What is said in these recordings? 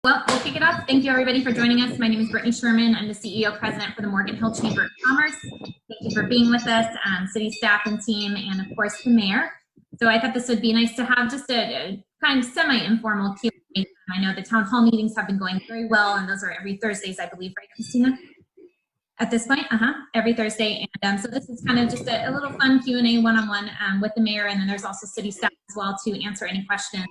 Well, we'll kick it off. Thank you, everybody, for joining us. My name is Brittany Sherman. I'm the CEO president for the Morgan Hill Chamber of Commerce. Thank you for being with us, city staff and team, and of course, the mayor. So I thought this would be nice to have just a kind of semi-informal Q&A. I know the town hall meetings have been going very well, and those are every Thursdays, I believe, right, Christina? At this point, every Thursday. And so this is kind of just a little fun Q&A one-on-one with the mayor, and then there's also city staff as well to answer any questions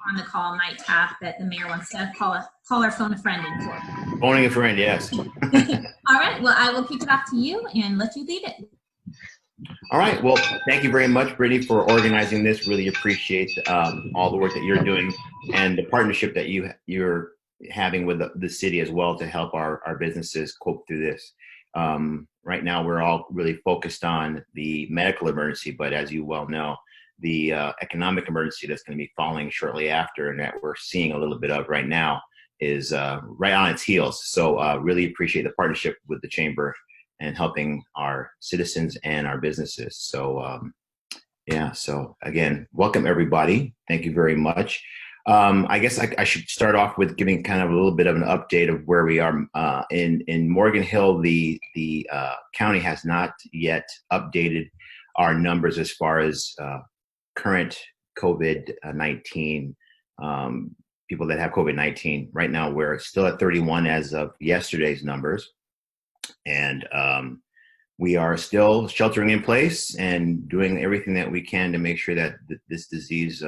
on the call might have that the mayor wants to call or phone a friend in for. Phoning a friend, yes. All right, well, I will kick it off to you and let you lead it. All right, well, thank you very much, Brittany, for organizing this. Really appreciate all the work that you're doing and the partnership that you're having with the city as well to help our businesses cope through this. Right now, we're all really focused on the medical emergency, but as you well know, the economic emergency that's going to be following shortly after and that we're seeing a little bit of right now is right on its heels. So really appreciate the partnership with the Chamber and helping our citizens and our businesses. So yeah, so again, welcome everybody. Thank you very much. I guess I should start off with giving kind of a little bit of an update of where we are in Morgan Hill. The county has not yet updated our numbers as far as current COVID-19 people that have COVID-19. Right now, we're still at 31 as of yesterday's numbers. And we are still sheltering in place and doing everything that we can to make sure that this disease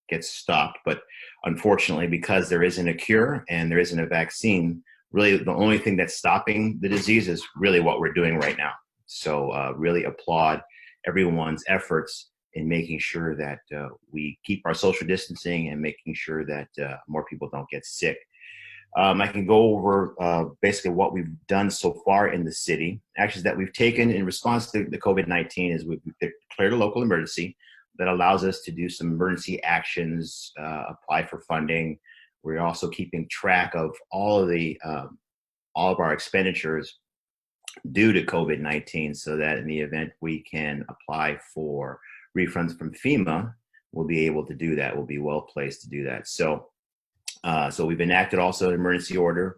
gets stopped. But unfortunately, because there isn't a cure and there isn't a vaccine, really the only thing that's stopping the disease is really what we're doing right now. So really applaud everyone's efforts in making sure that we keep our social distancing and making sure that more people don't get sick. I can go over basically what we've done so far in the city. Actions that we've taken in response to the COVID-19 is we've declared a local emergency that allows us to do some emergency actions, apply for funding. We're also keeping track of all of our expenditures due to COVID-19 so that in the event we can apply for refunds from FEMA, we'll be able to do that. We'll be well placed to do that. So we've enacted also an emergency order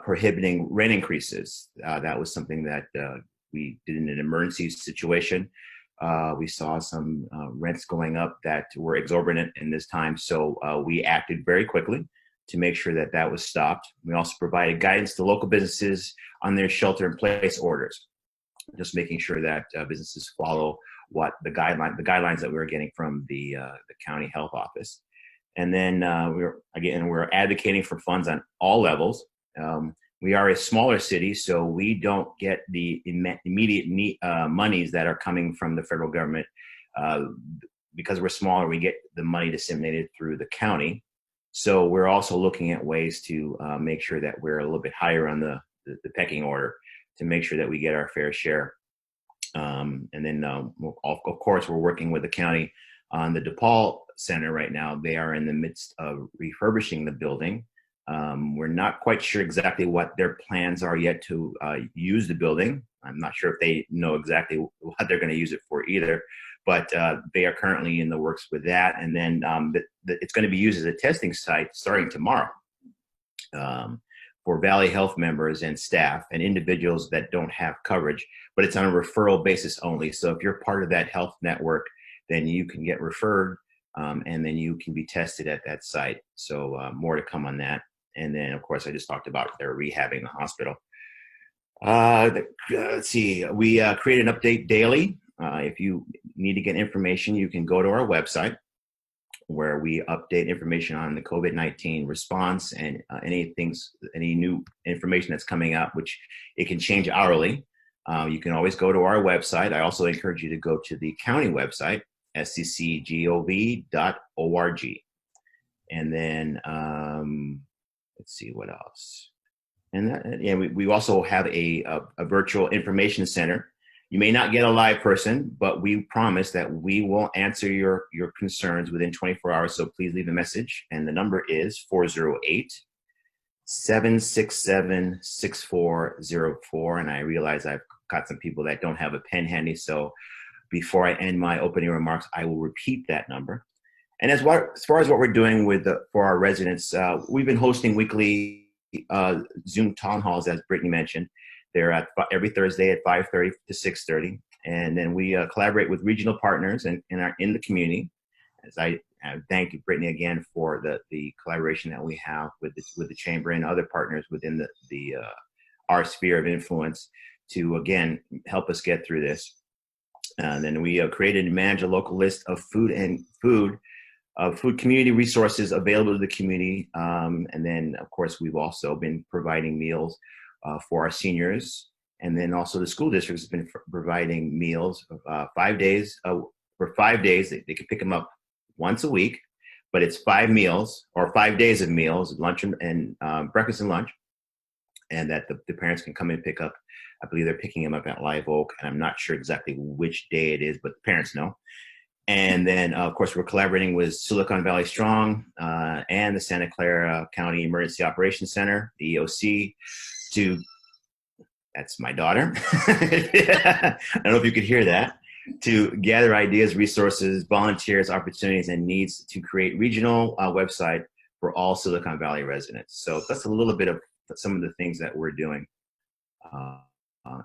prohibiting rent increases. That was something that we did in an emergency situation. We saw some rents going up that were exorbitant in this time. So we acted very quickly to make sure that that was stopped. We also provided guidance to local businesses on their shelter-in-place orders, just making sure that businesses follow what the guidelines that we were getting from the county health office. And then we're advocating for funds on all levels. We are a smaller city, so we don't get the immediate monies that are coming from the federal government. Because we're smaller, we get the money disseminated through the county. So we're also looking at ways to make sure that we're a little bit higher on the pecking order to make sure that we get our fair share. And then, of course, we're working with the county on the DePaul Center right now. They are in the midst of refurbishing the building. We're not quite sure exactly what their plans are yet to use the building. I'm not sure if they know exactly what they're going to use it for either, but they are currently in the works with that. And then it's going to be used as a testing site starting tomorrow. For Valley Health members and staff and individuals that don't have coverage, but it's on a referral basis only. So if you're part of that health network, then you can get referred and then you can be tested at that site. So more to come on that. And then, of course, I just talked about their rehabbing the hospital. Let's see, we create an update daily. If you need to get information, you can go to our website, where we update information on the COVID-19 response and any new information that's coming up, which it can change hourly. You can always go to our website. I also encourage you to go to the county website, sccgov.org. And then, let's see what else. And we also have a virtual information center. You may not get a live person, but we promise that we will answer your concerns within 24 hours. So please leave a message. And the number is 408-767-6404. And I realize I've got some people that don't have a pen handy. So before I end my opening remarks, I will repeat that number. And as far as what we're doing for our residents, we've been hosting weekly Zoom town halls, as Brittany mentioned. They're every Thursday at 5:30 to 6:30, and then we collaborate with regional partners in the community. As I thank Brittany again for the collaboration that we have with the chamber and other partners within our sphere of influence to again help us get through this. And then we created and manage a local list of food community resources available to the community. And then, of course, we've also been providing meals for our seniors. And then also the school district has been providing meals 5 days. For 5 days, they can pick them up once a week, but it's 5 meals or 5 days of meals, lunch and breakfast and lunch. And that the parents can come and pick up. I believe they're picking them up at Live Oak, and I'm not sure exactly which day it is, but the parents know. And then, of course, we're collaborating with Silicon Valley Strong and the Santa Clara County Emergency Operations Center, the EOC, that's my daughter. I don't know if you could hear that, to gather ideas, resources, volunteers, opportunities, and needs to create regional website for all Silicon Valley residents. So that's a little bit of some of the things that we're doing. I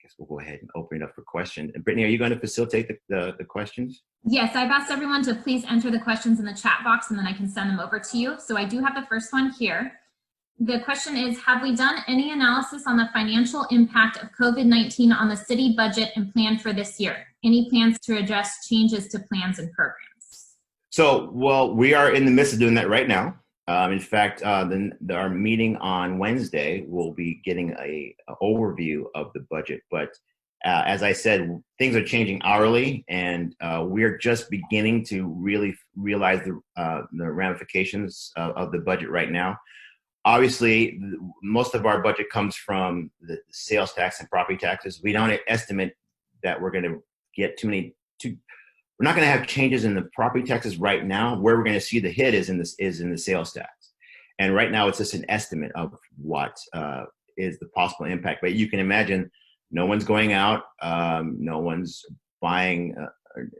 guess we'll go ahead and open it up for questions. And Brittany, are you going to facilitate the questions? Yes, I've asked everyone to please enter the questions in the chat box and then I can send them over to you. So I do have the first one here. The question is, have we done any analysis on the financial impact of COVID-19 on the city budget and plan for this year? Any plans to address changes to plans and programs? So, well, we are in the midst of doing that right now. In fact, our meeting on Wednesday will be getting a overview of the budget. But as I said, things are changing hourly, and we're just beginning to really realize the ramifications of the budget right now. Obviously, most of our budget comes from the sales tax and property taxes. We don't estimate that we're going to get we're not going to have changes in the property taxes right now. Where we're going to see the hit is in the sales tax. And right now it's just an estimate of what is the possible impact. But you can imagine no one's going out, no one's buying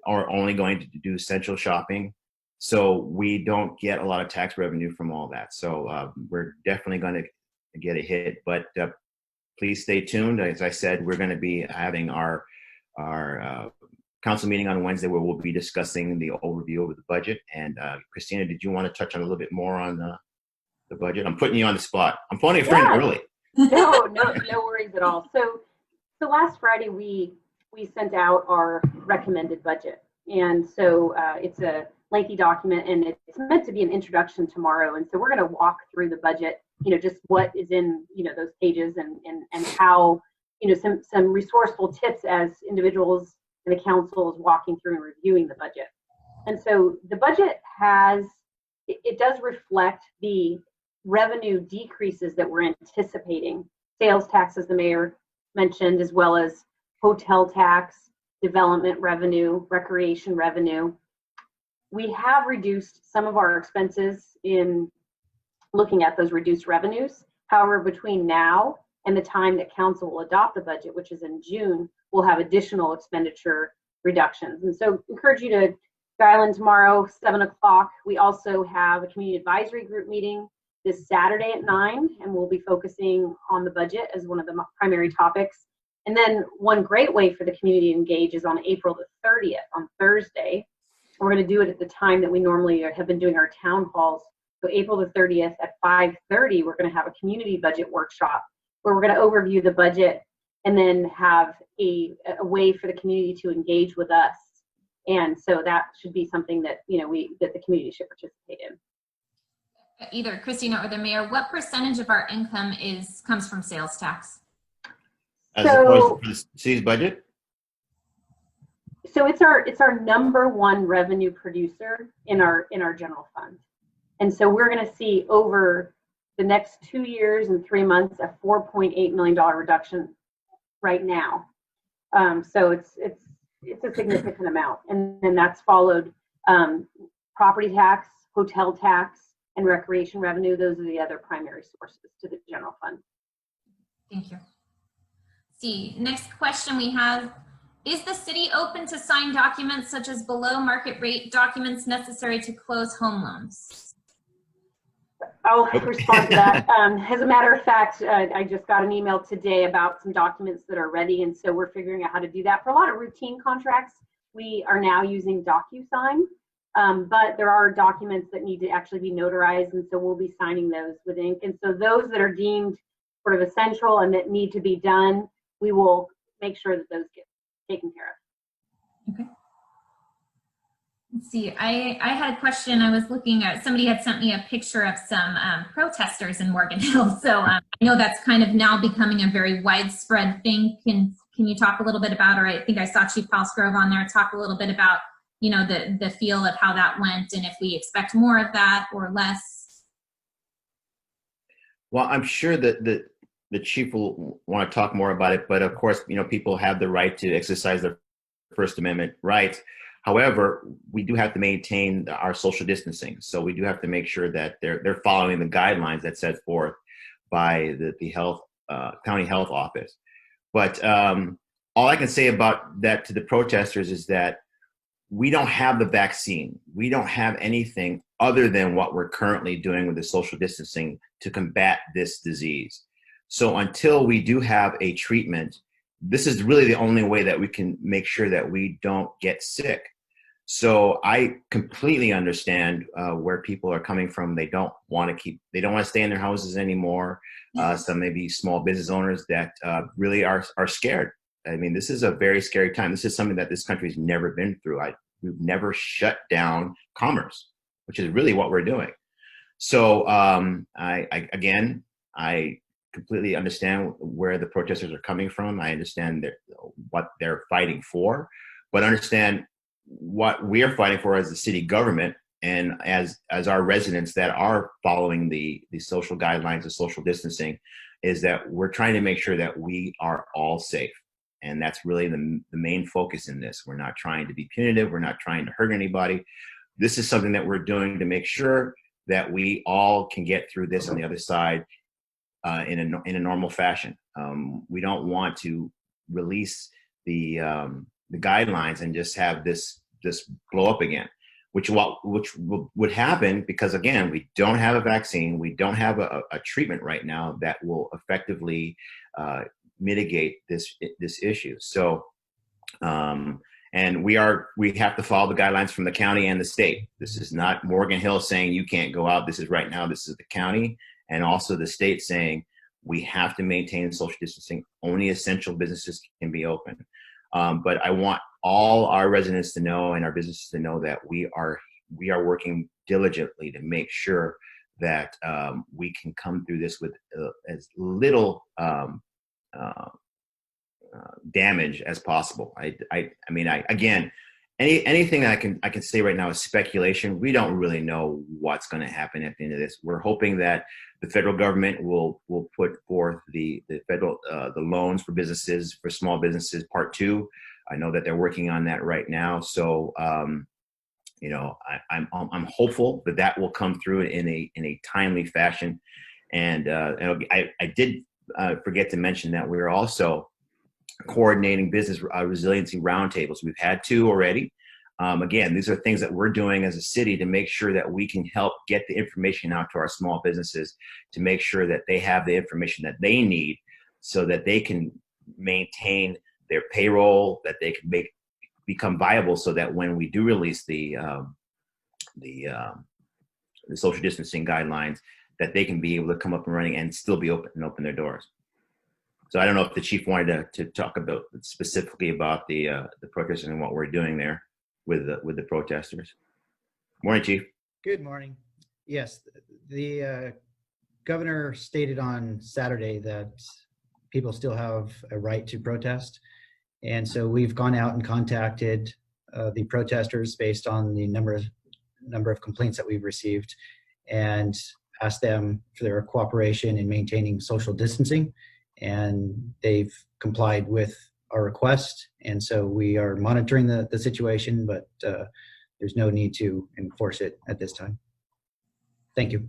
or only going to do essential shopping. So we don't get a lot of tax revenue from all that. So we're definitely going to get a hit. But please stay tuned. As I said, we're going to be having our council meeting on Wednesday where we'll be discussing the overview of the budget. And Christina, did you want to touch on a little bit more on the budget? I'm putting you on the spot. I'm phoning a friend early. No worries at all. So last Friday we sent out our recommended budget, and so it's a lengthy document, and it's meant to be an introduction tomorrow. And so we're going to walk through the budget, just what is in those pages, and how some resourceful tips as individuals and the council is walking through and reviewing the budget. And so the budget it does reflect the revenue decreases that we're anticipating. Sales tax, as the mayor mentioned, as well as hotel tax, development revenue, recreation revenue. We have reduced some of our expenses in looking at those reduced revenues. However, between now and the time that council will adopt the budget, which is in June, we'll have additional expenditure reductions. And so encourage you to dial in tomorrow, 7 o'clock. We also have a community advisory group meeting this Saturday at 9, and we'll be focusing on the budget as one of the primary topics. And then one great way for the community to engage is on April the 30th, on Thursday. We're going to do it at the time that we normally have been doing our town halls. So April the 30th at 5:30, we're going to have a community budget workshop where we're going to overview the budget and then have a way for the community to engage with us. And so that should be something that that the community should participate in. Either Christina or the mayor, what percentage of our income comes from sales tax? As opposed to the city's budget? So it's our number one revenue producer in our general fund. And so we're going to see over the next 2 years and 3 months a $4.8 million reduction right now. So it's a significant amount. And then that's followed property tax, hotel tax, and recreation revenue. Those are the other primary sources to the general fund. Thank you. See, next question we have, Is the city open to sign documents such as below market rate documents necessary to close home loans? I'll respond to that. As a matter of fact, I just got an email today about some documents that are ready, and so we're figuring out how to do that. For a lot of routine contracts, we are now using DocuSign, but there are documents that need to actually be notarized, and so we'll be signing those with ink. And so those that are deemed sort of essential and that need to be done, we will make sure that those get taken care of. Okay. Let's see, I had a question. I was looking at, somebody had sent me a picture of some protesters in Morgan Hill. So I know that's kind of now becoming a very widespread thing. Can you talk a little bit about, or I think I saw Chief Palsgrove on there, talk a little bit about, you know, the feel of how that went and if we expect more of that or less? Well, I'm sure that the chief will want to talk more about it, but of course, you know, people have the right to exercise their First Amendment rights. However, we do have to maintain our social distancing. So we do have to make sure that they're following the guidelines that's set forth by the health county health office. But all I can say about that to the protesters is that we don't have the vaccine. We don't have anything other than what we're currently doing with the social distancing to combat this disease. So until we do have a treatment, this is really the only way that we can make sure that we don't get sick. So I completely understand where people are coming from. They don't want to stay in their houses anymore. Some maybe small business owners that really are scared. I mean, this is a very scary time. This is something that this country's never been through. We've never shut down commerce, which is really what we're doing. So I completely understand where the protesters are coming from. I understand what they're fighting for, but understand what we're fighting for as the city government and as our residents that are following the social guidelines of social distancing, is that we're trying to make sure that we are all safe. And that's really the main focus in this. We're not trying to be punitive. We're not trying to hurt anybody. This is something that we're doing to make sure that we all can get through this on the other side in a normal fashion. We don't want to release the guidelines and just have this blow up again, which would happen because, again, we don't have a vaccine. We don't have a treatment right now that will effectively mitigate this issue. So, and we have to follow the guidelines from the county and the state. This is not Morgan Hill saying you can't go out. This is right now, this is the county and also the state saying we have to maintain social distancing. Only essential businesses can be open. But I want all our residents to know and our businesses to know that we are working diligently to make sure that we can come through this with as little damage as possible. Again, anything that I can say right now is speculation. We don't really know what's going to happen at the end of this. We're hoping that the federal government will put forth the federal the loans for businesses, for small businesses, part 2. I know that they're working on that right now. So you know, I'm hopeful that will come through in a timely fashion. And I did forget to mention that we're also coordinating business resiliency roundtables. We've had 2 already. Again, these are things that we're doing as a city to make sure that we can help get the information out to our small businesses, to make sure that they have the information that they need so that they can maintain their payroll, that they can become viable, so that when we do release the social distancing guidelines, that they can be able to come up and running and still be open their doors. So I don't know if the chief wanted to talk about specifically about the protesters and what we're doing there with the protesters. Morning, Chief. Good morning. Yes, the governor stated on Saturday that people still have a right to protest. And so we've gone out and contacted the protesters based on the number of complaints that we've received and asked them for their cooperation in maintaining social distancing. And they've complied with our request. And so we are monitoring the situation, but there's no need to enforce it at this time. Thank you.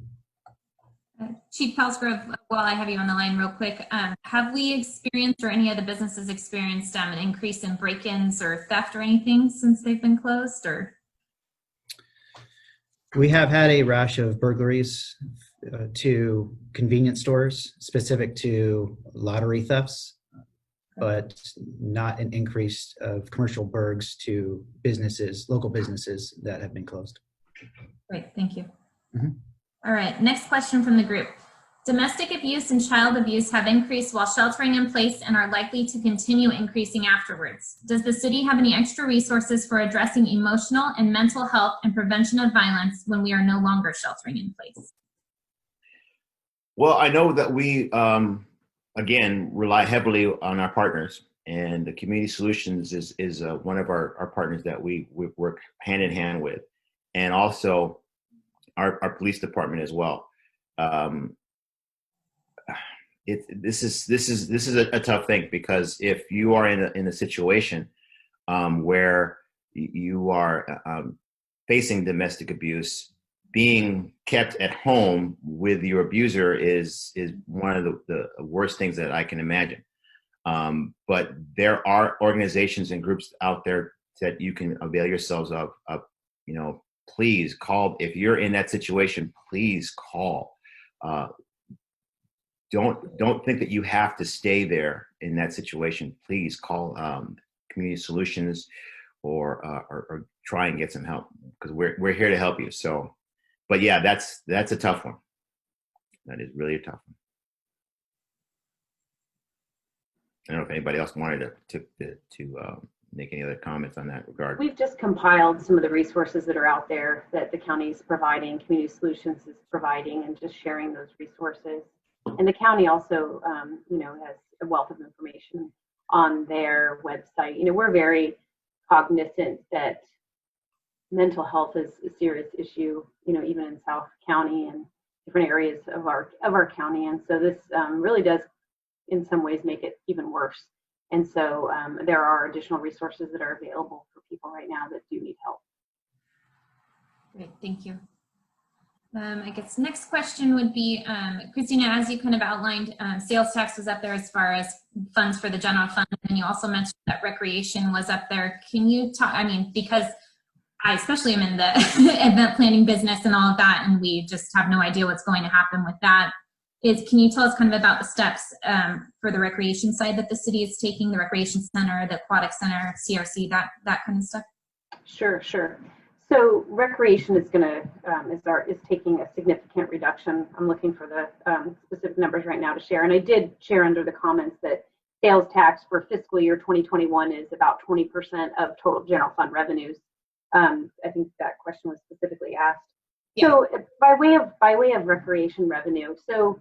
Chief Pelsgrove, while I have you on the line real quick, have we experienced or any of the businesses experienced an increase in break-ins or theft or anything since they've been closed? Or We have had a rash of burglaries to convenience stores specific to lottery thefts, but not an increase of commercial burgs to businesses, local businesses that have been closed. Great, thank you. Mhm. All right, next question from the group. Domestic abuse and child abuse have increased while sheltering in place and are likely to continue increasing afterwards. Does the city have any extra resources for addressing emotional and mental health and prevention of violence when we are no longer sheltering in place? Well, I know that we, again, rely heavily on our partners, and the Community Solutions is one of our partners that we work hand in hand with, and also our police department as well. This is a tough thing, because if you are in a situation where you are facing domestic abuse, being kept at home with your abuser is one of the worst things that I can imagine. But there are organizations and groups out there that you can avail yourselves of. Please call if you're in that situation. Please call. Don't think that you have to stay there in that situation. Please call Community Solutions or try and get some help, because we're here to help you. So, but yeah, that's a tough one. That is really a tough one. I don't know if anybody else wanted to make any other comments on that regard. We've just compiled some of the resources that are out there that the county is providing, Community Solutions is providing, and just sharing those resources. And the county also, has a wealth of information on their website. We're very cognizant that mental health is a serious issue, even in South County and different areas of our county. And so this really does, in some ways, make it even worse. And so there are additional resources that are available for people right now that do need help. Great, thank you. I guess next question would be, Christina, as you kind of outlined, sales tax was up there as far as funds for the general fund, and you also mentioned that recreation was up there. Can you talk, because I especially am in the event planning business and all of that, and we just have no idea what's going to happen with that. Can you tell us kind of about the steps for the recreation side that the city is taking, the recreation center, the aquatic center, CRC, that kind of stuff? Sure. So recreation is is taking a significant reduction. I'm looking for the specific numbers right now to share, and I did share under the comments that sales tax for fiscal year 2021 is about 20% of total general fund revenues. I think that question was specifically asked. Yeah. So by way of recreation revenue, so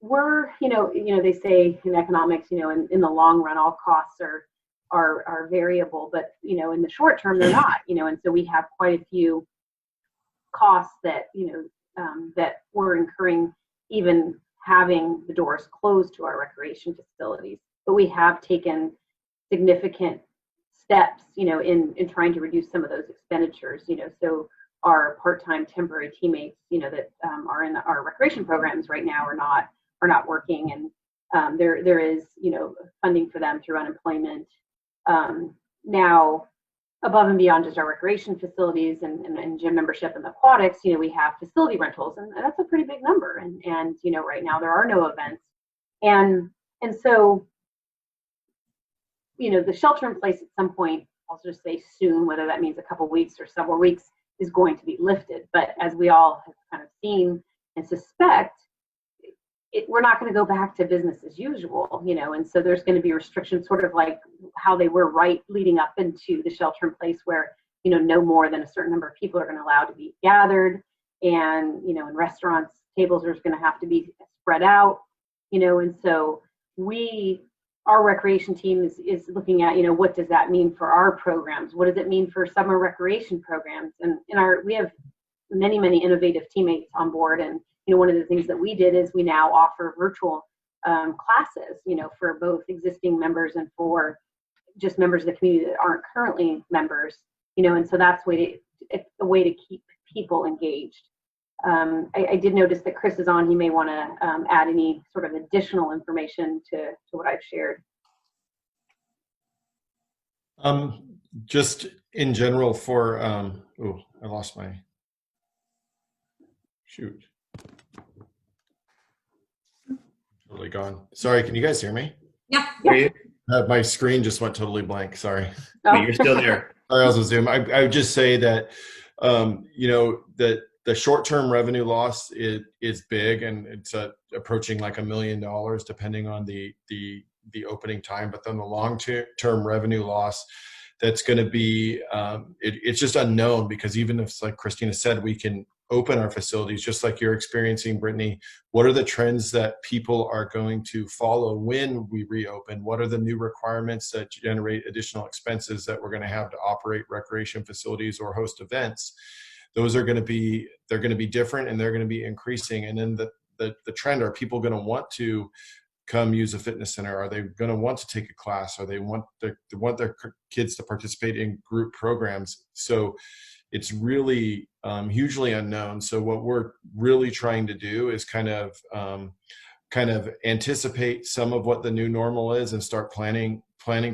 we're they say in economics, in the long run, all costs are variable, but in the short term they're not, and so we have quite a few costs that that we're incurring, even having the doors closed to our recreation facilities. But we have taken significant steps in trying to reduce some of those expenditures. So our part-time temporary teammates that are in our recreation programs right now are not working, and there is funding for them through unemployment. Now, above and beyond just our recreation facilities and gym membership and aquatics, we have facility rentals, and that's a pretty big number. And right now there are no events, and so the shelter in place at some point, I'll just say soon, whether that means a couple weeks or several weeks, is going to be lifted. But as we all have kind of seen and suspect, we're not going to go back to business as usual, and so there's going to be restrictions, sort of like how they were right leading up into the shelter in place, where no more than a certain number of people are going to allow to be gathered, and in restaurants, tables are going to have to be spread out, and so our recreation team is looking at what does that mean for our programs, what does it mean for summer recreation programs, and we have many innovative teammates on board. And one of the things that we did is we now offer virtual classes, for both existing members and for just members of the community that aren't currently members, and so that's a way to keep people engaged. I did notice that Chris is on. He may want to add any sort of additional information to what I've shared. Just in general for, oh, I lost my, shoot. Totally gone. Sorry, can you guys hear me? Yeah. Yeah. My screen just went totally blank, sorry. But you're still there. Sorry, I was on Zoom. I would just say that, you know, that the short-term revenue loss is big, and it's approaching like $1 million depending on the opening time. But then the long-term revenue loss, that's going to be, it's just unknown, because even if, like Christina said, we can open our facilities just like you're experiencing, Brittany, what are the trends that people are going to follow when we reopen? What are the new requirements that generate additional expenses that we're going to have to operate recreation facilities or host events? Those are going to be, they're going to be different, and they're going to be increasing. And then the trend, are people going to want to come use a fitness center? Are they going to want to take a class? Or they want their kids to participate in group programs? So it's really hugely unknown. So what we're really trying to do is kind of anticipate some of what the new normal is and start planning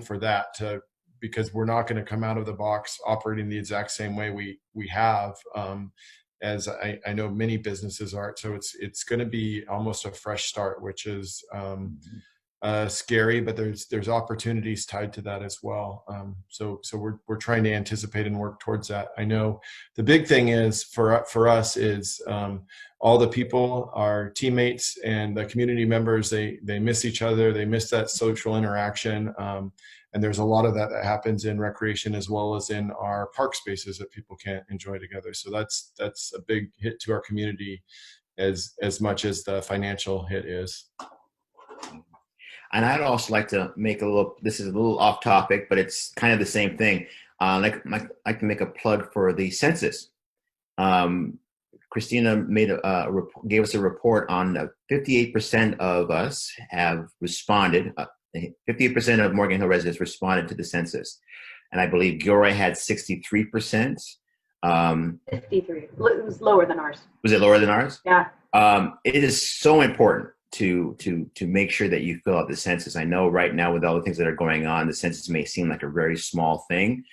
for that, because we're not going to come out of the box operating the exact same way we have, as I know many businesses are. So it's going to be almost a fresh start, which is scary, but there's opportunities tied to that as well. So we're trying to anticipate and work towards that. I know the big thing is for us is all the people, our teammates and the community members, they miss each other. They miss that social interaction. And there's a lot of that happens in recreation as well as in our park spaces that people can't enjoy together. So that's a big hit to our community as much as the financial hit is. And I'd also like to make this is a little off topic, but it's kind of the same thing. Like to make a plug for the census. Christina gave us a report on 58% of us have responded. 58% of Morgan Hill residents responded to the census. And I believe Gilroy had 63%. 53. It was lower than ours. Was it lower than ours? Yeah. It is so important to make sure that you fill out the census. I know right now with all the things that are going on, the census may seem like a very small thing,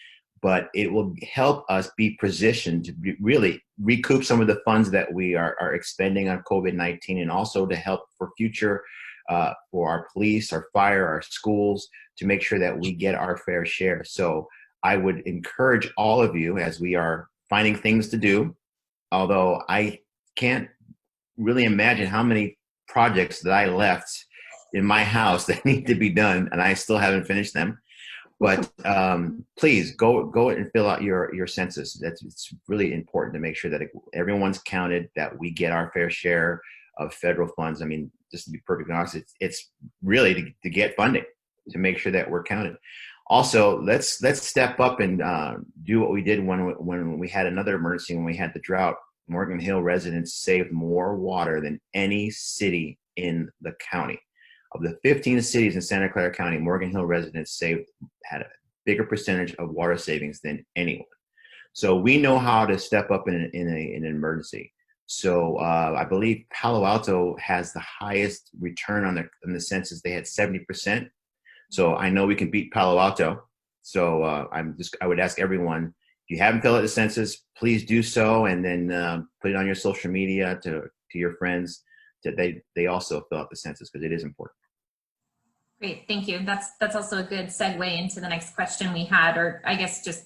but it will help us be positioned to really recoup some of the funds that we are expending on COVID-19, and also to help for future, for our police, our fire, our schools, to make sure that we get our fair share. So I would encourage all of you, as we are finding things to do, although I can't really imagine how many projects that I left in my house that need to be done, and I still haven't finished them. But please go and fill out your census. It's really important to make sure that everyone's counted, that we get our fair share of federal funds. I mean, just to be perfectly honest, it's really to get funding, to make sure that we're counted. Also, let's step up and do what we did when we had another emergency, when we had the drought. Morgan Hill residents saved more water than any city in the county. Of the 15 cities in Santa Clara County, Morgan Hill residents had a bigger percentage of water savings than anyone. So we know how to step up in an emergency. So I believe Palo Alto has the highest return on the census. They had 70%. So I know we can beat Palo Alto. So I would ask everyone, if you haven't filled out the census, please do so, and then put it on your social media to your friends, that they also fill out the census, because it is important. Great, thank you. That's also a good segue into the next question we had, or I guess just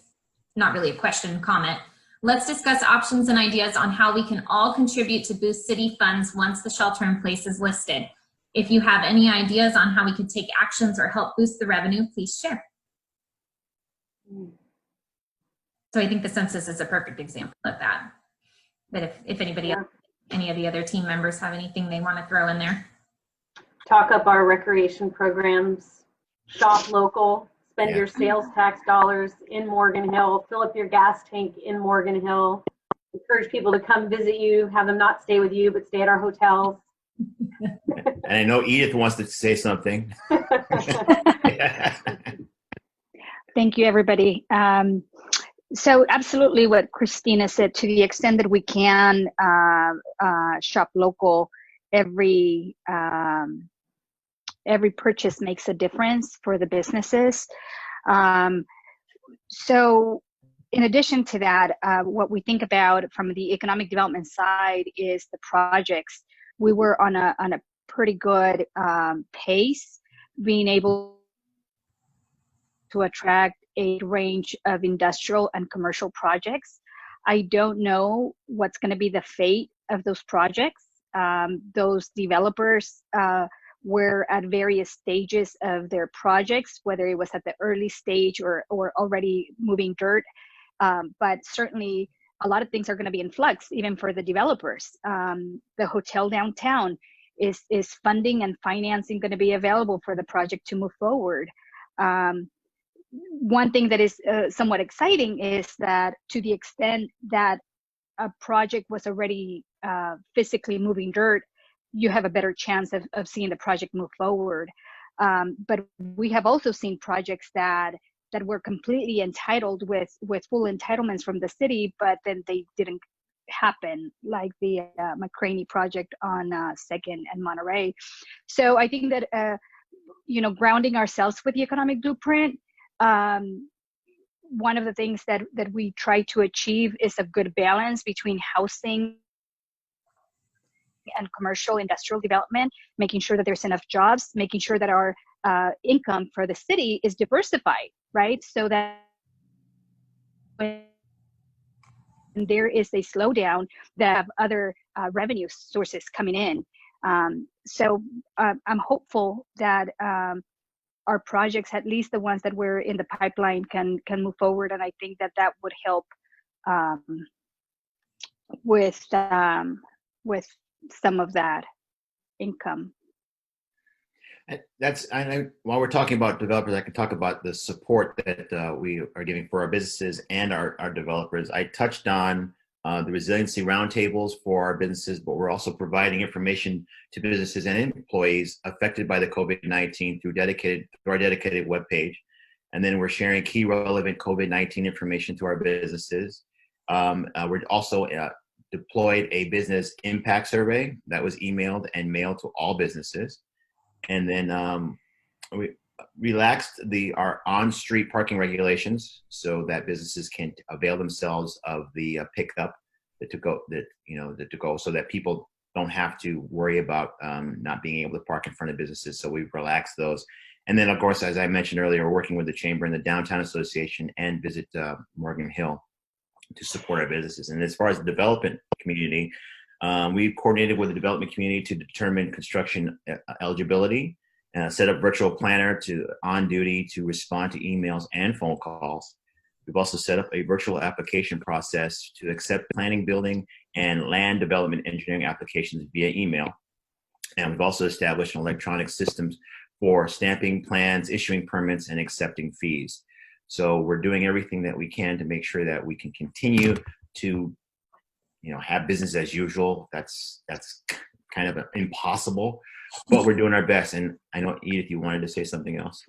not really a question, comment. Let's discuss options and ideas on how we can all contribute to boost city funds once the shelter in place is listed. If you have any ideas on how we could take actions or help boost the revenue, please share. So I think the census is a perfect example of that. But if anybody else, any of the other team members have anything they want to throw in there. Talk up our recreation programs, shop local, spend your sales tax dollars in Morgan Hill, fill up your gas tank in Morgan Hill, encourage people to come visit you, have them not stay with you, but stay at our hotels. And I know Edith wants to say something. Thank you, everybody. So absolutely what Christina said, to the extent that we can shop local, every purchase makes a difference for the businesses. So in addition to that, what we think about from the economic development side is the projects. We were on a pretty good pace, being able to attract a range of industrial and commercial projects. I don't know what's going to be the fate of those projects. Those developers were at various stages of their projects, whether it was at the early stage or already moving dirt. But certainly a lot of things are going to be in flux, even for the developers. The hotel downtown, is funding and financing going to be available for the project to move forward? One thing that is somewhat exciting is that, to the extent that a project was already physically moving dirt, you have a better chance of seeing the project move forward. But we have also seen projects that were completely entitled with full entitlements from the city, but then they didn't happen, like the McCraney project on 2nd and Monterey. So I think that grounding ourselves with the economic blueprint, one of the things that we try to achieve is a good balance between housing and commercial industrial development, making sure that there's enough jobs, making sure that our income for the city is diversified, right? So that when there is a slowdown, that have other revenue sources coming in. So I'm hopeful that our projects, at least the ones that were in the pipeline, can move forward, and I think that would help with some of that income. While we're talking about developers, I can talk about the support that we are giving for our businesses and our developers. I touched on the resiliency roundtables for our businesses, but we're also providing information to businesses and employees affected by the COVID-19 through our dedicated webpage. And then we're sharing key relevant COVID-19 information to our businesses. We're also deployed a business impact survey that was emailed and mailed to all businesses. And then we relaxed our on-street parking regulations so that businesses can avail themselves of the pickup to go, so that people don't have to worry about not being able to park in front of businesses. So we've relaxed those. And then, of course, as I mentioned earlier, we're working with the Chamber and the Downtown Association and Visit Morgan Hill to support our businesses. And as far as the development community, we've coordinated with the development community to determine construction eligibility, set up virtual planner on duty to respond to emails and phone calls. We've also set up a virtual application process to accept planning, building, and land development engineering applications via email. And we've also established an electronic systems for stamping plans, issuing permits, and accepting fees. So we're doing everything that we can to make sure that we can continue to have business as usual. That's kind of impossible, but we're doing our best. And I know, Edith, you wanted to say something else.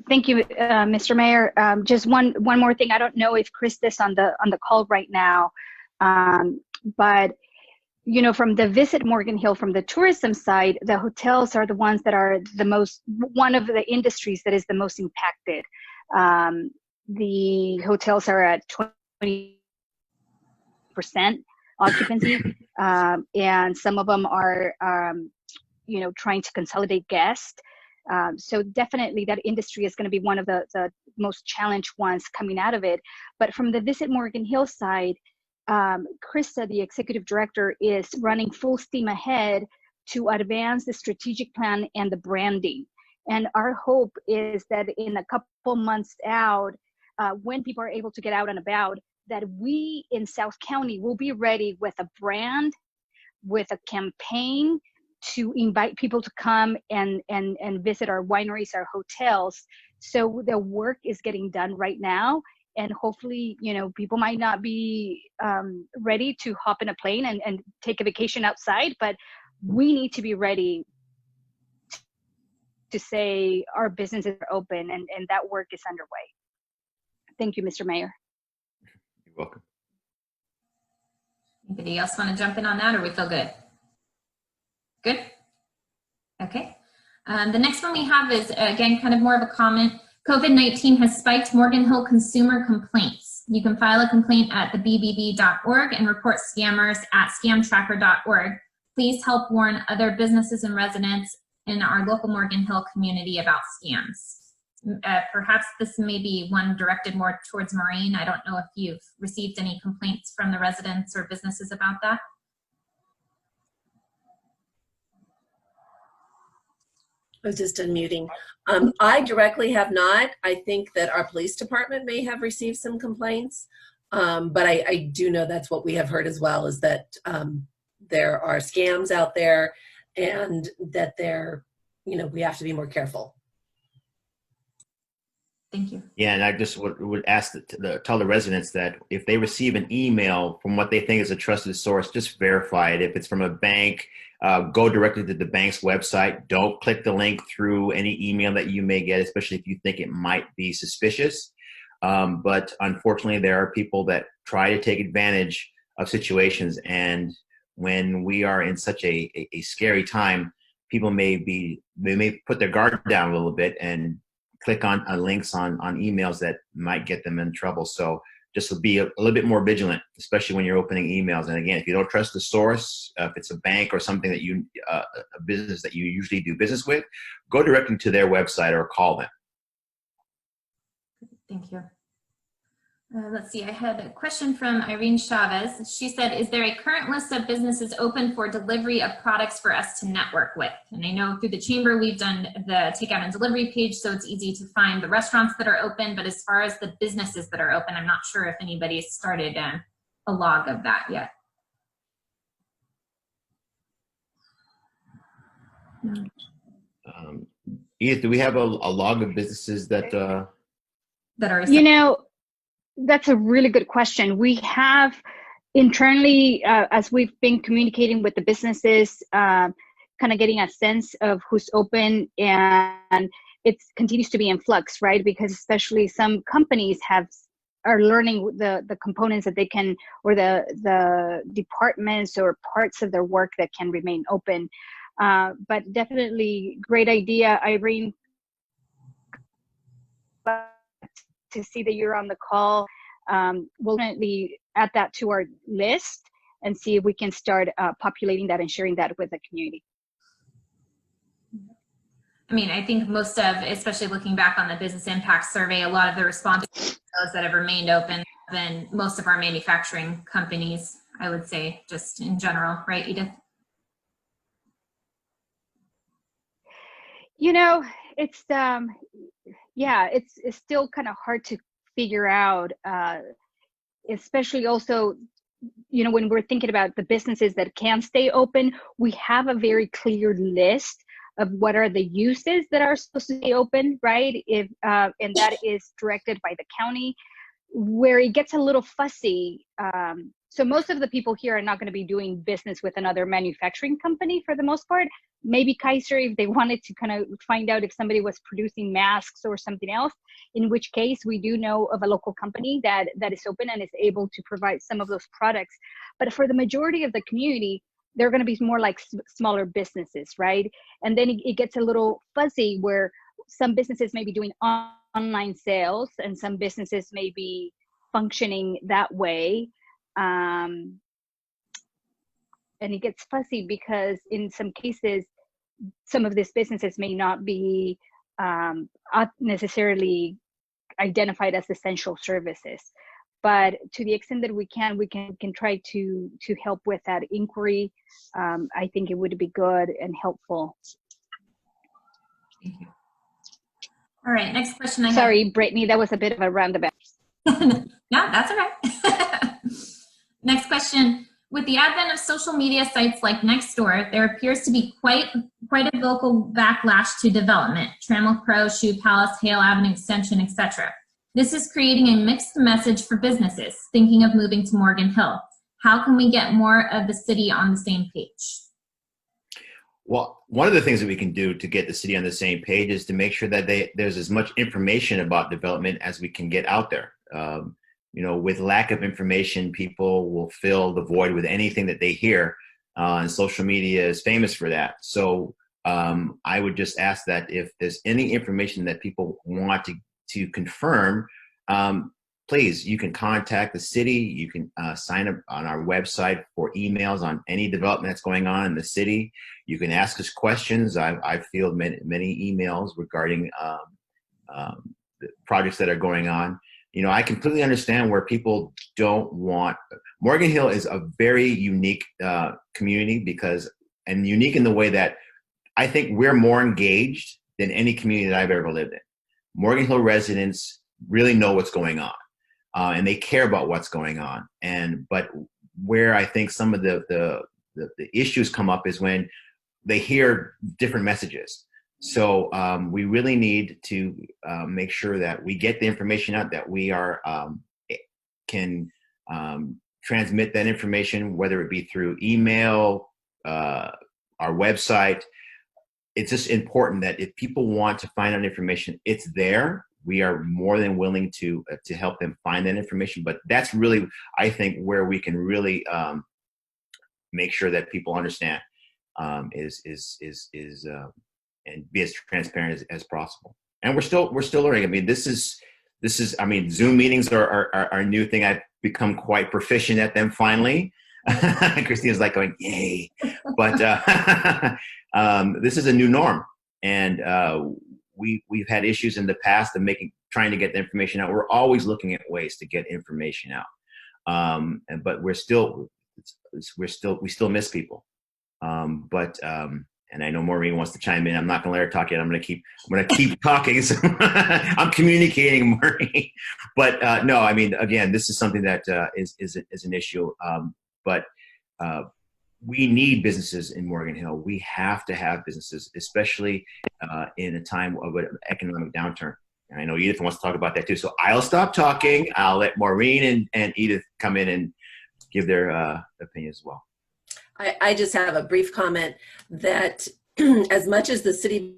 Thank you, Mr. Mayor. Just one more thing. I don't know if Krista's on the call right now, but from the Visit Morgan Hill, from the tourism side, the hotels are the ones that are one of the industries that is the most impacted. The hotels are at 20% occupancy, and some of them are, trying to consolidate guests. So definitely that industry is going to be one of the most challenged ones coming out of it. But from the Visit Morgan Hill side, Krista, the executive director, is running full steam ahead to advance the strategic plan and the branding. And our hope is that in a couple months out, when people are able to get out and about, that we in South County will be ready with a brand, with a campaign to invite people to come and visit our wineries, our hotels. So the work is getting done right now. And hopefully, people might not be ready to hop in a plane and take a vacation outside, but we need to be ready to say our businesses are open, and that work is underway. Thank you, Mr. Mayor. Welcome. Anybody else want to jump in on that, or we feel good? Good? Okay. The next one we have is, again, kind of more of a comment. COVID-19 has spiked Morgan Hill consumer complaints. You can file a complaint at thebbb.org and report scammers at scamtracker.org. Please help warn other businesses and residents in our local Morgan Hill community about scams. Perhaps this may be one directed more towards Maureen. I don't know if you've received any complaints from the residents or businesses about that. I was just unmuting. I directly have not. I think that our police department may have received some complaints, but I do know that's what we have heard as well, is that there are scams out there and that we have to be more careful. Thank you. Yeah, and I just would ask tell the residents that if they receive an email from what they think is a trusted source, just verify it. If it's from a bank, go directly to the bank's website. Don't click the link through any email that you may get, especially if you think it might be suspicious. But unfortunately, there are people that try to take advantage of situations. And when we are in such a scary time, people may put their guard down a little bit and click on links on emails that might get them in trouble. So just be a little bit more vigilant, especially when you're opening emails. And again, if you don't trust the source, if it's a bank or something that a business that you usually do business with, go directly to their website or call them. Thank you. Let's see, I had a question from Irene Chavez. She said, is there a current list of businesses open for delivery of products for us to network with? And I know through the chamber, we've done the takeout and delivery page, so it's easy to find the restaurants that are open, but as far as the businesses that are open, I'm not sure if anybody's started a log of that yet. Edith, do we have a log of businesses that are? That's a really good question. We have internally, as we've been communicating with the businesses, kind of getting a sense of who's open, and it continues to be in flux, right? Because especially some companies are learning the components that they can, or the departments or parts of their work that can remain open. But definitely great idea, Irene. To see that you're on the call, we'll definitely add that to our list and see if we can start populating that and sharing that with the community. I mean, I think most of, especially looking back on the business impact survey, a lot of the respondents, those that have remained open, than most of our manufacturing companies, I would say, just in general, right, Edith? It's it's still kind of hard to figure out, especially also, when we're thinking about the businesses that can stay open, we have a very clear list of what are the uses that are supposed to stay open, right? And that is directed by the county. Where it gets a little fussy, so most of the people here are not going to be doing business with another manufacturing company for the most part. Maybe Kaiser, if they wanted to kind of find out if somebody was producing masks or something else, in which case we do know of a local company that is open and is able to provide some of those products. But for the majority of the community, they're going to be more like smaller businesses, right? And then it gets a little fuzzy where some businesses may be doing online sales and some businesses may be functioning that way. And it gets fussy because in some cases, some of these businesses may not be necessarily identified as essential services. But to the extent that we can try to help with that inquiry. I think it would be good and helpful. Thank you. All right, next question. Sorry, Brittany, that was a bit of a roundabout. No, that's okay. Next question. With the advent of social media sites like Nextdoor, there appears to be quite a vocal backlash to development. Trammell Crow, Shoe Palace, Hale Avenue Extension, etc. This is creating a mixed message for businesses thinking of moving to Morgan Hill. How can we get more of the city on the same page? Well, one of the things that we can do to get the city on the same page is to make sure that there's as much information about development as we can get out there. with lack of information, people will fill the void with anything that they hear, and social media is famous for that. So I would just ask that if there's any information that people want to confirm, please, you can contact the city. You can sign up on our website for emails on any development that's going on in the city. You can ask us questions. I've fielded many emails regarding the projects that are going on. I completely understand where people don't want. Morgan Hill is a very unique community and unique in the way that I think we're more engaged than any community that I've ever lived in. Morgan Hill residents really know what's going on, and they care about what's going on. But where I think some of the issues come up is when they hear different messages. So we really need to make sure that we get the information out, that we can transmit that information, whether it be through email, our website. It's just important that if people want to find out information, it's there. We are more than willing to help them find that information. But that's really, I think, where we can really make sure that people understand and be as transparent as possible. And we're still learning. I mean, this is Zoom meetings are a new thing. I've become quite proficient at them finally. Christina's like going, yay. But this is a new norm. And we've had issues in the past of trying to get the information out. We're always looking at ways to get information out. But we still miss people. And I know Maureen wants to chime in. I'm not going to let her talk yet. I'm going to keep talking. So I'm communicating, Maureen. But no, I mean, again, this is something that is an issue. But we need businesses in Morgan Hill. We have to have businesses, especially in a time of an economic downturn. And I know Edith wants to talk about that too. So I'll stop talking. I'll let Maureen and Edith come in and give their opinion as well. I just have a brief comment that as much as the city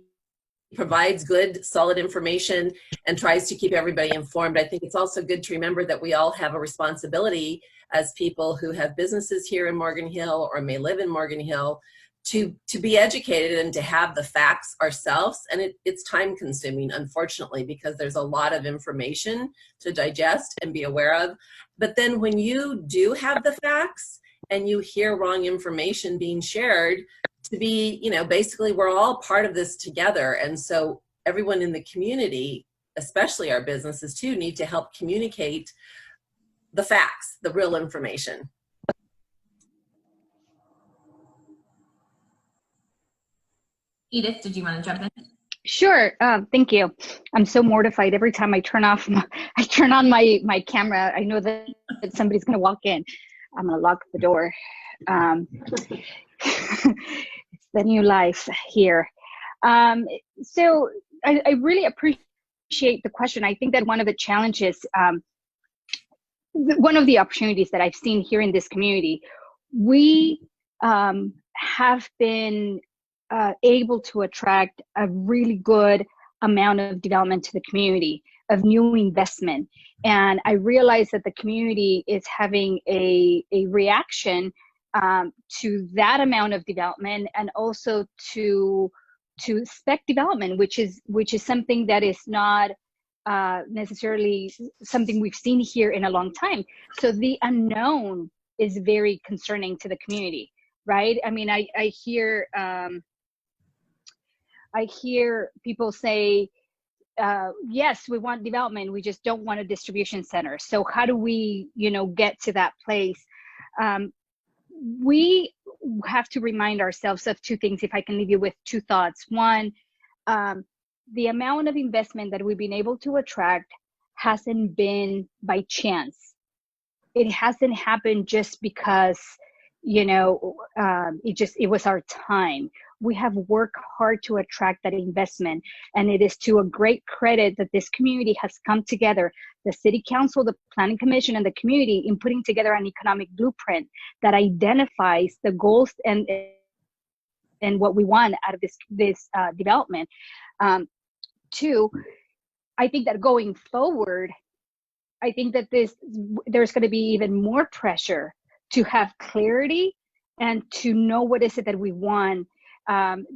provides good, solid information and tries to keep everybody informed, I think it's also good to remember that we all have a responsibility as people who have businesses here in Morgan Hill or may live in Morgan Hill to be educated and to have the facts ourselves. And it's time consuming, unfortunately, because there's a lot of information to digest and be aware of. But then when you do have the facts, and you hear wrong information being shared, to be, basically we're all part of this together. And so everyone in the community, especially our businesses too, need to help communicate the facts, the real information. Edith, did you want to jump in? Sure. Thank you. I'm so mortified every time I turn on my camera. I know that somebody's going to walk in. I'm going to lock the door. It's the new life here. So I really appreciate the question. I think that one of the challenges, one of the opportunities that I've seen here in this community, we have been able to attract a really good amount of development to the community, of new investment. And I realize that the community is having a reaction to that amount of development, and also to spec development, which is something that is not necessarily something we've seen here in a long time. So the unknown is very concerning to the community, right? I mean, I hear people say, yes, we want development, we just don't want a distribution center. So how do we, get to that place? We have to remind ourselves of two things, if I can leave you with two thoughts. One, the amount of investment that we've been able to attract hasn't been by chance. It hasn't happened just because, it was our time. We have worked hard to attract that investment, and it is to a great credit that this community has come together, the city council, the planning commission, and the community, in putting together an economic blueprint that identifies the goals and what we want out of this development. Two, I think that going forward, I think that there's going to be even more pressure to have clarity and to know what is it that we want.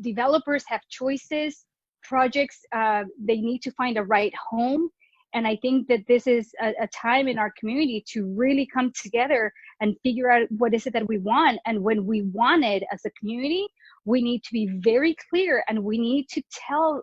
Developers have choices, projects, they need to find a right home. And I think that this is a time in our community to really come together and figure out what is it that we want. And when we want it as a community, we need to be very clear and we need to tell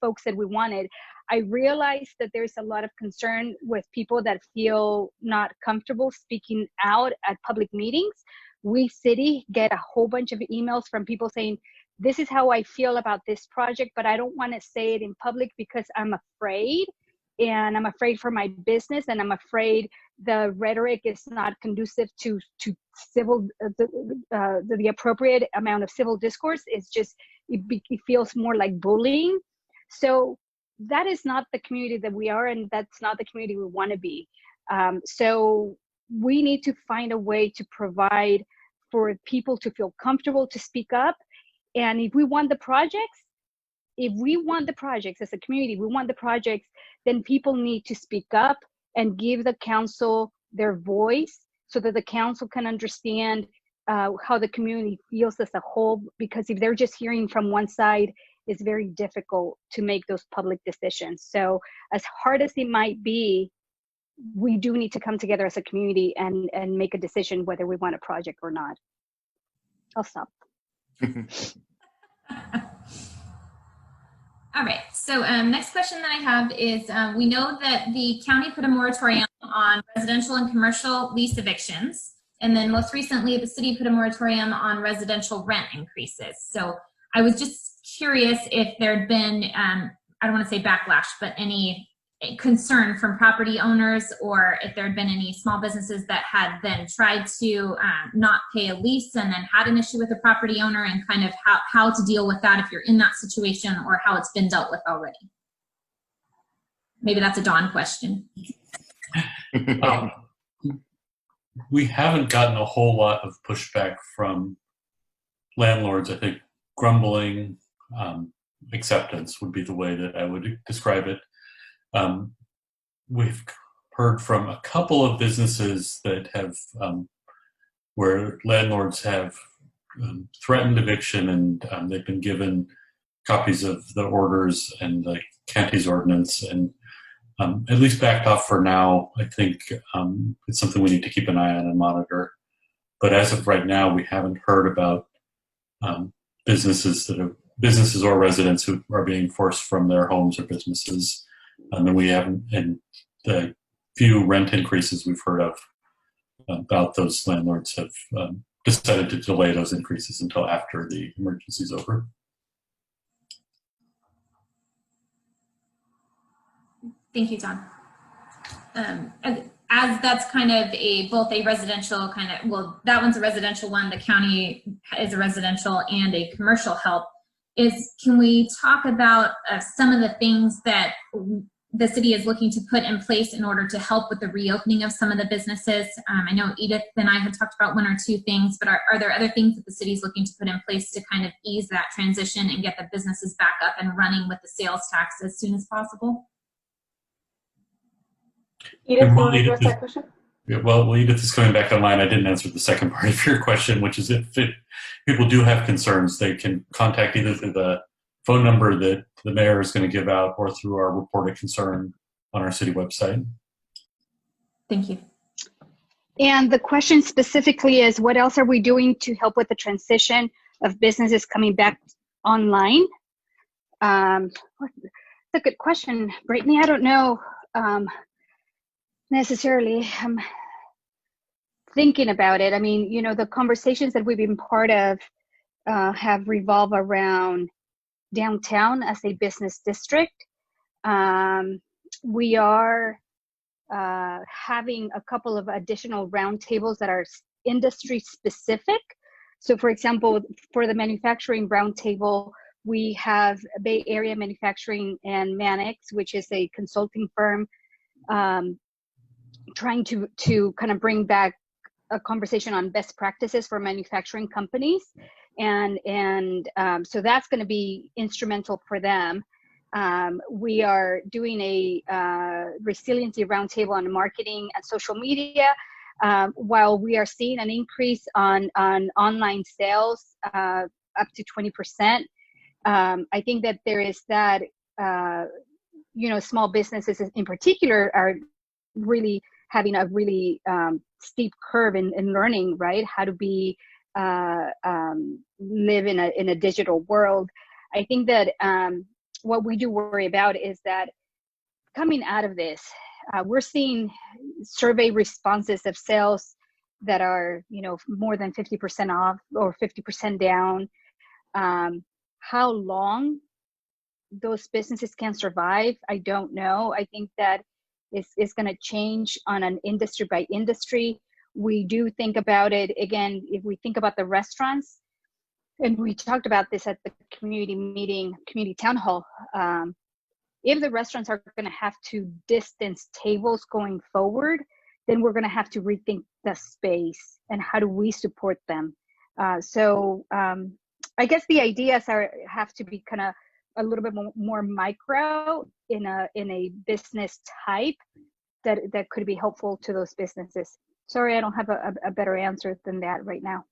folks that we want it. I realize that there's a lot of concern with people that feel not comfortable speaking out at public meetings. We city get a whole bunch of emails from people saying, this is how I feel about this project, but I don't want to say it in public because I'm afraid. And I'm afraid for my business, and I'm afraid the rhetoric is not conducive to civil, the appropriate amount of civil discourse. It's just, it feels more like bullying. So that is not the community that we are, and that's not the community we want to be. So we need to find a way to provide for people to feel comfortable to speak up. And if we want the projects, as a community, we want the projects, then people need to speak up and give the council their voice so that the council can understand how the community feels as a whole. Because if they're just hearing from one side, it's very difficult to make those public decisions. So as hard as it might be, we do need to come together as a community and make a decision whether we want a project or not. I'll stop. All right, so next question that I have is, we know that the county put a moratorium on residential and commercial lease evictions. And then most recently, the city put a moratorium on residential rent increases. So I was just curious if there'd been, I don't want to say backlash, but any concern from property owners, or if there had been any small businesses that had then tried to not pay a lease and then had an issue with the property owner, and kind of how to deal with that if you're in that situation, or how it's been dealt with already. Maybe that's a Dawn question. We haven't gotten a whole lot of pushback from landlords. I think grumbling, acceptance would be the way that I would describe it. We've heard from a couple of businesses that have, where landlords have threatened eviction, and they've been given copies of the orders and the county's ordinance, and at least backed off for now. I think it's something we need to keep an eye on and monitor. But as of right now, we haven't heard about businesses or residents who are being forced from their homes or businesses. And we haven't, and the few rent increases we've heard of about those landlords have decided to delay those increases until after the emergency is over. Thank you, Don. As that's kind of both a residential kind of, well, that one's a residential one, the county is a residential and a commercial help. Can we talk about some of the things that the city is looking to put in place in order to help with the reopening of some of the businesses? I know Edith and I had talked about one or two things, but are there other things that the city is looking to put in place to kind of ease that transition and get the businesses back up and running with the sales tax as soon as possible? Edith, you want to address that question? Yeah, well, Edith is coming back online. I didn't answer the second part of your question, which is if people do have concerns, they can contact either through the phone number that the mayor is going to give out or through our report of concern on our city website. Thank you. And the question specifically is, what else are we doing to help with the transition of businesses coming back online? That's a good question, Brittany. I don't know necessarily. I'm thinking about it. I mean, you know, the conversations that we've been part of have revolved around downtown as a business district. We are having a couple of additional roundtables that are industry specific. So for example, for the manufacturing roundtable, we have Bay Area Manufacturing and Manix, which is a consulting firm, trying to kind of bring back a conversation on best practices for manufacturing companies. And so that's going to be instrumental for them. We are doing a resiliency roundtable on marketing and social media. While we are seeing an increase on online sales up to 20%, I think that there is that, small businesses in particular are really having a really steep curve in learning, right? How to be live in a digital world. I think that what we do worry about is that coming out of this, we're seeing survey responses of sales that are, more than 50% off or 50% down. How long those businesses can survive, I don't know. I think that it's going to change on an industry by industry. We do think about it, again, if we think about the restaurants, and we talked about this at the community meeting, community town hall, if the restaurants are going to have to distance tables going forward, then we're going to have to rethink the space and how do we support them. So I guess the ideas have to be kind of a little bit more micro in a business type that could be helpful to those businesses. Sorry, I don't have a better answer than that right now.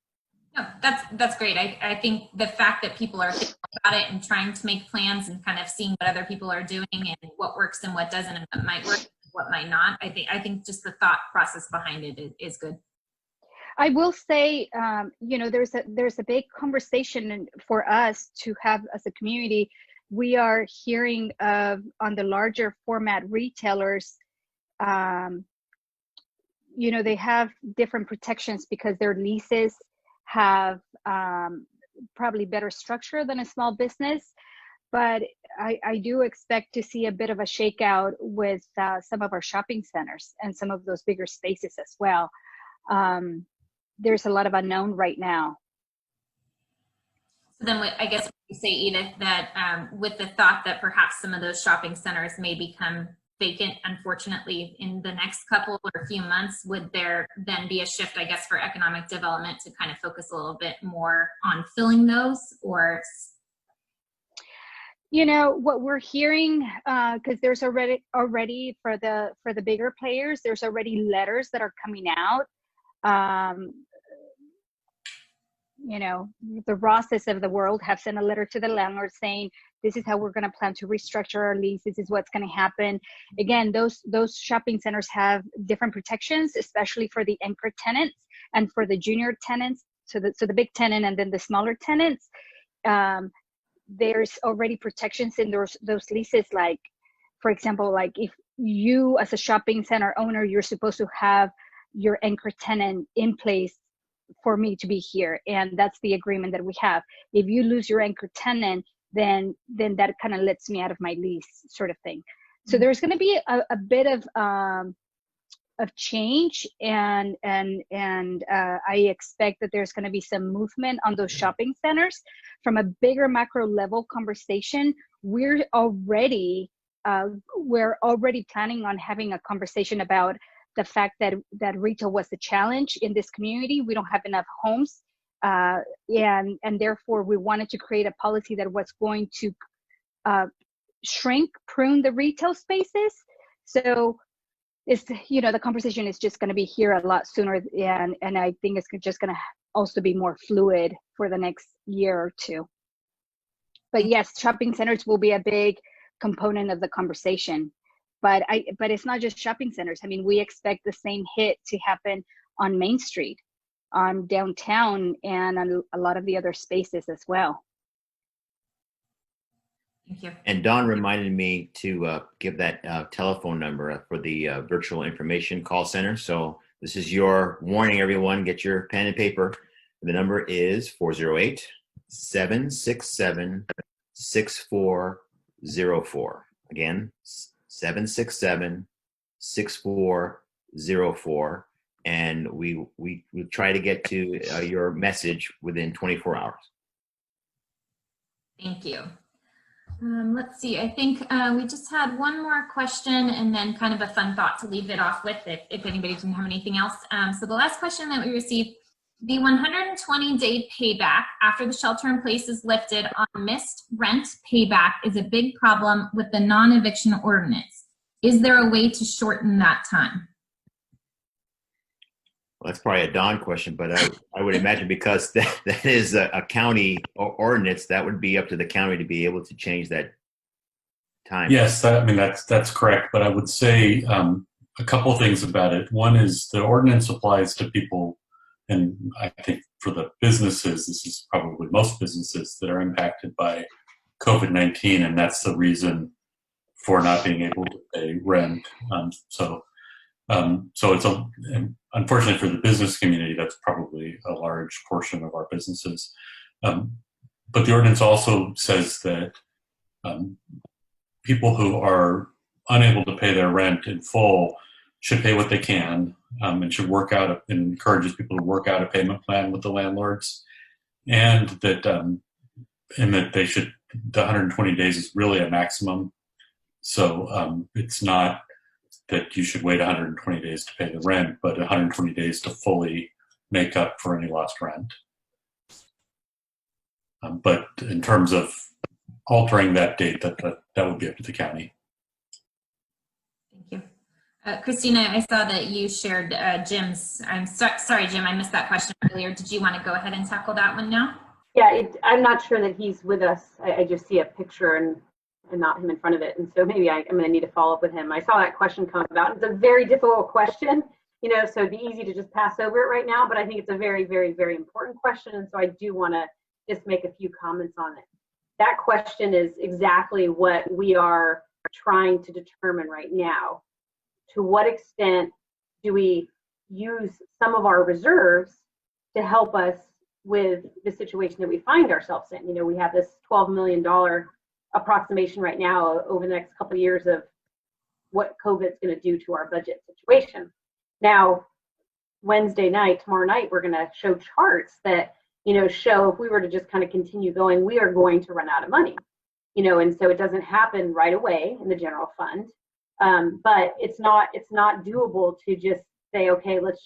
No, that's great. I think the fact that people are thinking about it and trying to make plans and kind of seeing what other people are doing and what works and what doesn't and what might work, what might not. I think just the thought process behind it is good. I will say, there's a big conversation for us to have as a community. We are hearing of on the larger format retailers, they have different protections because their leases have probably better structure than a small business. But I do expect to see a bit of a shakeout with some of our shopping centers and some of those bigger spaces as well. There's a lot of unknown right now. So then I guess you say, Edith, that with the thought that perhaps some of those shopping centers may become vacant, unfortunately, in the next couple or few months, would there then be a shift, I guess, for economic development to kind of focus a little bit more on filling those? Or what we're hearing, because there's already for the bigger players, there's already letters that are coming out. The Rosses of the world have sent a letter to the landlord saying, this is how we're going to plan to restructure our lease. This is what's going to happen. Again, those shopping centers have different protections, especially for the anchor tenants and for the junior tenants. So the big tenant and then the smaller tenants. There's already protections in those leases. Like, for example, like if you as a shopping center owner, you're supposed to have your anchor tenant in place for me to be here, and that's the agreement that we have. If you lose your anchor tenant, then that kind of lets me out of my lease, sort of thing. So there's going to be a bit of change, and I expect that there's going to be some movement on those shopping centers. From a bigger macro level conversation, we're already planning on having a conversation about the fact that retail was a challenge in this community. We don't have enough homes, and therefore we wanted to create a policy that was going to prune the retail spaces. So it's, the conversation is just going to be here a lot sooner, and I think it's just going to also be more fluid for the next year or two. But yes, shopping centers will be a big component of the conversation. But it's not just shopping centers. I mean, we expect the same hit to happen on Main Street, on downtown, and on a lot of the other spaces as well. Thank you. And Don reminded me to give that telephone number for the virtual information call center. So this is your warning, everyone. Get your pen and paper. The number is 408-767-6404. Again, 767-6404, and we try to get to your message within 24 hours. Thank you. Let's see. I think we just had one more question and then kind of a fun thought to leave it off with if anybody didn't have anything else. So the last question that we received The 120-day payback after the shelter-in-place is lifted on missed rent payback is a big problem with the non-eviction ordinance. Is there a way to shorten that time? Well, that's probably a Don question, but I would imagine because that is a county ordinance, that would be up to the county to be able to change that time. Yes, I mean that's correct. But I would say a couple things about it. One is the ordinance applies to people, and I think for the businesses, this is probably most businesses that are impacted by COVID-19, and that's the reason for not being able to pay rent. So it's unfortunately for the business community, that's probably a large portion of our businesses. But the ordinance also says that people who are unable to pay their rent in full should pay what they can, and should work out and encourages people to work out a payment plan with the landlords, and that they should, the 120 days is really a maximum. So it's not that you should wait 120 days to pay the rent, but 120 days to fully make up for any lost rent. But in terms of altering that date, that would be up to the county. Thank you. Christina, I saw that you shared Jim's. I'm sorry, Jim, I missed that question earlier. Did you want to go ahead and tackle that one now? Yeah, I'm not sure that he's with us. I just see a picture and not him in front of it. And so maybe I'm going to need to follow up with him. I saw that question come about. It's a very difficult question, so it'd be easy to just pass over it right now, but I think it's a very, very, very important question. And so I do want to just make a few comments on it. That question is exactly what we are trying to determine right now. To what extent do we use some of our reserves to help us with the situation that we find ourselves in? We have this $12 million approximation right now over the next couple of years of what COVID's going to do to our budget situation. Now, tomorrow night, we're going to show charts that, show if we were to just kind of continue going, we are going to run out of money, and so it doesn't happen right away in the general fund. But it's not doable to just say, okay, let's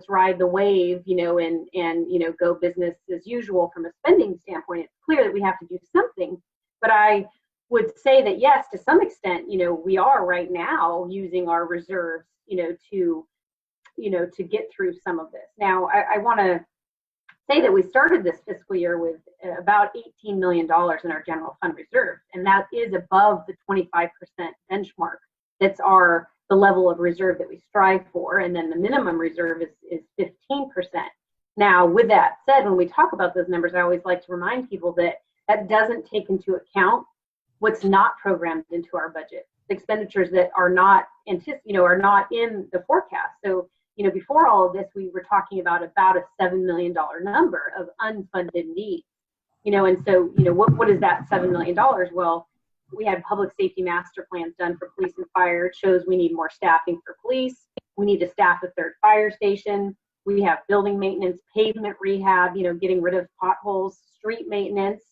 ride the wave, and go business as usual from a spending standpoint. It's clear that we have to do something. But I would say that yes, to some extent, we are right now using our reserves, to get through some of this. Now, I want to say that we started this fiscal year with about $18 million in our general fund reserve, and that is above the 25% benchmark. That's the level of reserve that we strive for, and then the minimum reserve is 15%. Now, with that said, when we talk about those numbers, I always like to remind people that doesn't take into account what's not programmed into our budget, expenditures that are not are not in the forecast. So, before all of this, we were talking about a $7 million number of unfunded needs. And so, what is that $7 million? Well, we had public safety master plans done for police and fire. It shows we need more staffing for police. We need to staff a third fire station. We have building maintenance, pavement rehab, getting rid of potholes, street maintenance.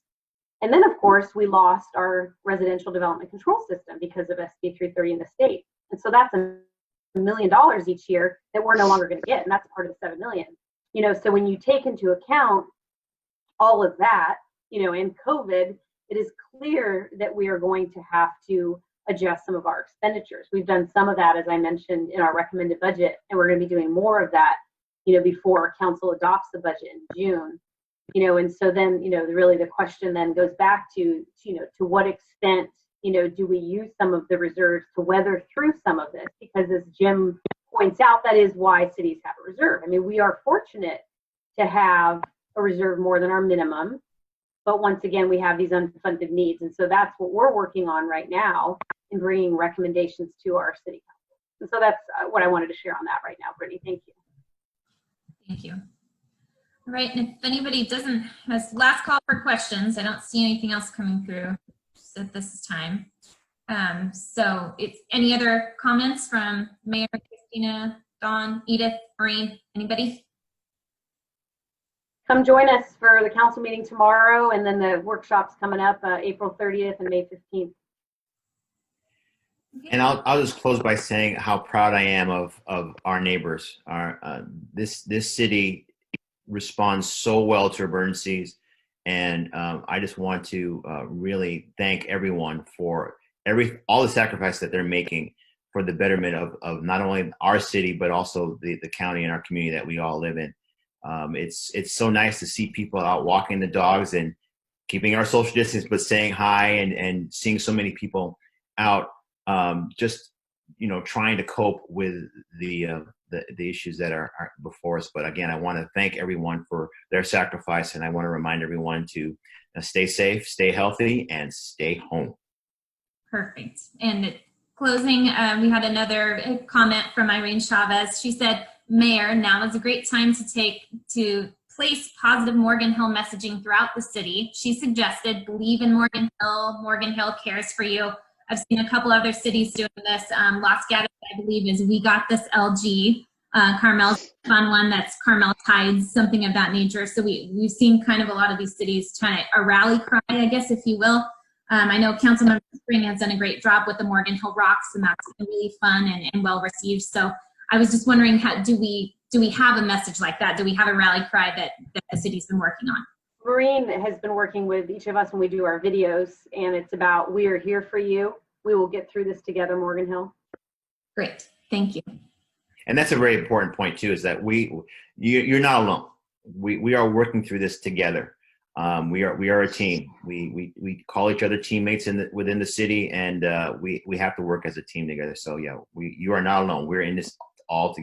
And then, of course, we lost our residential development control system because of SB 330 in the state. And so that's $1 million each year that we're no longer going to get. And that's part of the $7 million. So when you take into account all of that, and COVID, it is clear that we are going to have to adjust some of our expenditures. We've done some of that, as I mentioned, in our recommended budget, and we're going to be doing more of that, before council adopts the budget in June. And so then, really the question then goes back to what extent, do we use some of the reserves to weather through some of this? Because as Jim points out, that is why cities have a reserve. I mean, we are fortunate to have a reserve more than our minimum, but once again, we have these unfunded needs. And so that's what we're working on right now in bringing recommendations to our city council. And so that's what I wanted to share on that right now, Brittany. Thank you. Thank you. All right, and if anybody has last call for questions, I don't see anything else coming through at this time. So it's any other comments from Mayor, Christina, Dawn, Edith, Maureen, anybody? Come join us for the council meeting tomorrow, and then the workshops coming up April 30th and May 15th. And I'll just close by saying how proud I am of our neighbors. This city responds so well to emergencies. And I just want to really thank everyone for all the sacrifice that they're making for the betterment of not only our city, but also the county and our community that we all live in. It's so nice to see people out walking the dogs and keeping our social distance, but saying hi, and seeing so many people out just, trying to cope with the issues that are before us. But again, I want to thank everyone for their sacrifice, and I want to remind everyone to stay safe, stay healthy, and stay home. Perfect. And closing, we had another comment from Irene Chavez. She said, Mayor, now is a great time to place positive Morgan Hill messaging throughout the city. She suggested, believe in Morgan Hill cares for you. I've seen a couple other cities doing this. Los Gatos, I believe, is We Got This LG. Carmel's fun one, that's Carmel Tides, something of that nature. So we've seen kind of a lot of these cities trying a rally cry, I guess, if you will. I know Councilmember Spring has done a great job with the Morgan Hill Rocks, and that's been really fun and well received. So I was just wondering, do we have a message like that? Do we have a rally cry that the city's been working on? Maureen has been working with each of us when we do our videos, and it's about, we are here for you. We will get through this together, Morgan Hill. Great, thank you. And that's a very important point too, is that you're not alone. We are working through this together. We are a team. We call each other teammates within the city, and we have to work as a team together. So yeah, you are not alone. We're in this all together.